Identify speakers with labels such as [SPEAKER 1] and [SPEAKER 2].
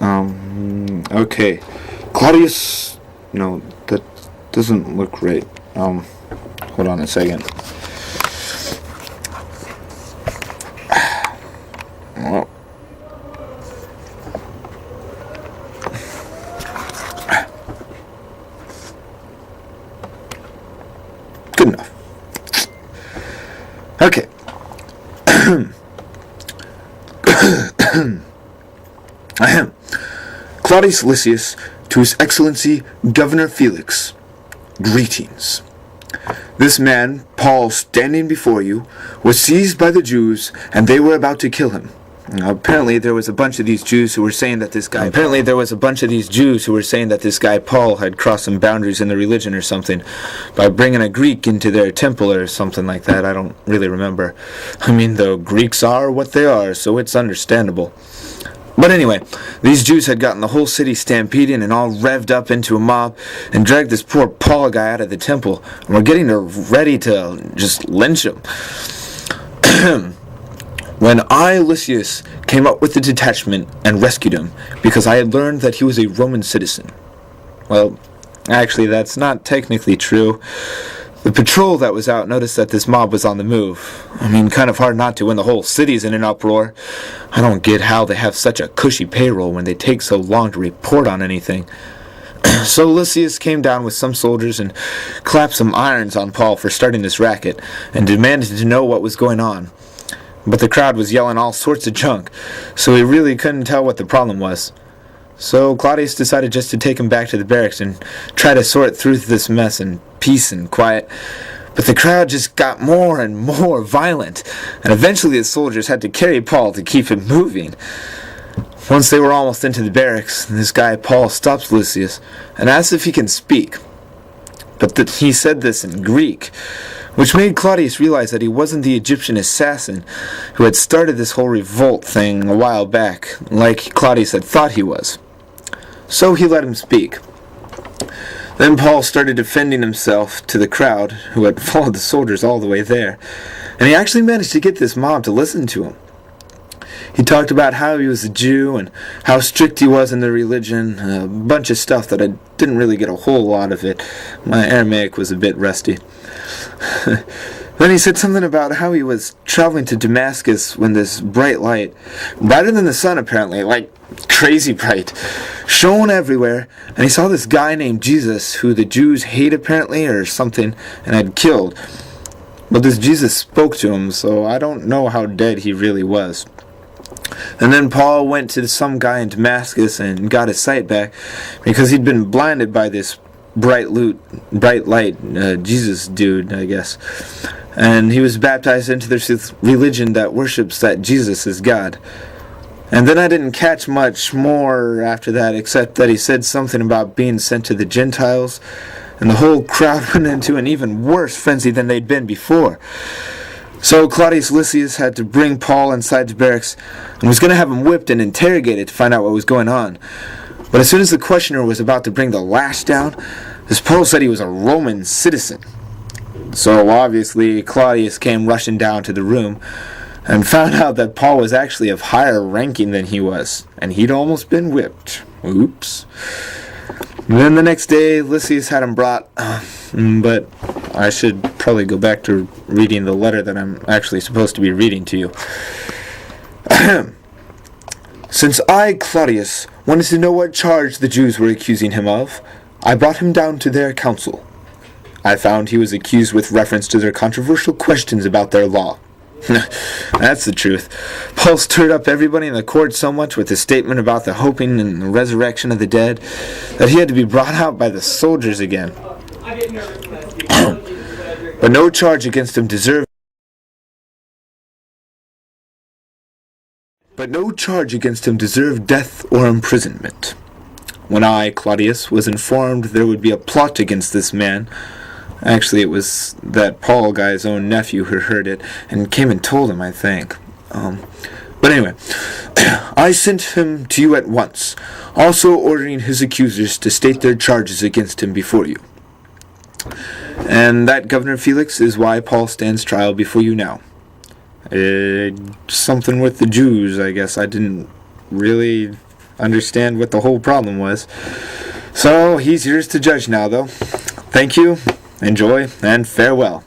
[SPEAKER 1] Okay. Claudius... No, that doesn't look right. Hold on a second. Well... Good enough. Okay. Claudius Lysias, to His Excellency Governor Felix, greetings. This man, Paul, standing before you, was seized by the Jews, and they were about to kill him. Apparently there was a bunch of these Jews who were saying that this guy Paul had crossed some boundaries in the religion or something by bringing a Greek into their temple or something like that. I don't really remember. I mean, the Greeks are what they are, so it's understandable. But anyway, these Jews had gotten the whole city stampeding and all revved up into a mob and dragged this poor Paul guy out of the temple and were getting ready to just lynch him. When I, Lysias, came up with the detachment and rescued him because I had learned that he was a Roman citizen. Well, actually, that's not technically true. The patrol that was out noticed that this mob was on the move. I mean, kind of hard not to when the whole city's in an uproar. I don't get how they have such a cushy payroll when they take so long to report on anything. So Lysias came down with some soldiers and clapped some irons on Paul for starting this racket and demanded to know what was going on. But the crowd was yelling all sorts of junk, so he really couldn't tell what the problem was. So Claudius decided just to take him back to the barracks and try to sort through this mess in peace and quiet. But the crowd just got more and more violent, and eventually the soldiers had to carry Paul to keep him moving. Once they were almost into the barracks, this guy Paul stops Lysias and asks if he can speak. But he said this in Greek, which made Claudius realize that he wasn't the Egyptian assassin who had started this whole revolt thing a while back, like Claudius had thought he was. So he let him speak. Then Paul started defending himself to the crowd, who had followed the soldiers all the way there, and he actually managed to get this mob to listen to him. He talked about how he was a Jew and how strict he was in their religion, a bunch of stuff that I didn't really get a whole lot of it. My Aramaic was a bit rusty. Then he said something about how he was traveling to Damascus when this bright light, brighter than the sun apparently, like crazy bright, shone everywhere, and he saw this guy named Jesus who the Jews hate apparently or something and had killed. But this Jesus spoke to him, so I don't know how dead he really was. And then Paul went to some guy in Damascus and got his sight back because he'd been blinded by this bright light, Jesus dude, I guess. And he was baptized into this religion that worships that Jesus is God. And then I didn't catch much more after that, except that he said something about being sent to the Gentiles, and the whole crowd went into an even worse frenzy than they'd been before. So Claudius Lysias had to bring Paul inside the barracks and was going to have him whipped and interrogated to find out what was going on. But as soon as the questioner was about to bring the lash down, this Paul said he was a Roman citizen. So obviously Claudius came rushing down to the room and found out that Paul was actually of higher ranking than he was, and he'd almost been whipped. Oops. Then the next day, Lysias had him brought, but I should probably go back to reading the letter that I'm actually supposed to be reading to you. Since I, Claudius, wanted to know what charge the Jews were accusing him of, I brought him down to their council. I found he was accused with reference to their controversial questions about their law. That's the truth. Paul stirred up everybody in the court so much with his statement about the hoping and the resurrection of the dead that he had to be brought out by the soldiers again. But no charge against him deserved death or imprisonment. When I, Claudius, was informed there would be a plot against this man, actually, it was that Paul guy's own nephew who heard it and came and told him, I think. But anyway, I sent him to you at once, also ordering his accusers to state their charges against him before you. And that, Governor Felix, is why Paul stands trial before you now. Something with the Jews, I guess. I didn't really understand what the whole problem was. So he's yours to judge now, though. Thank you, enjoy, and farewell.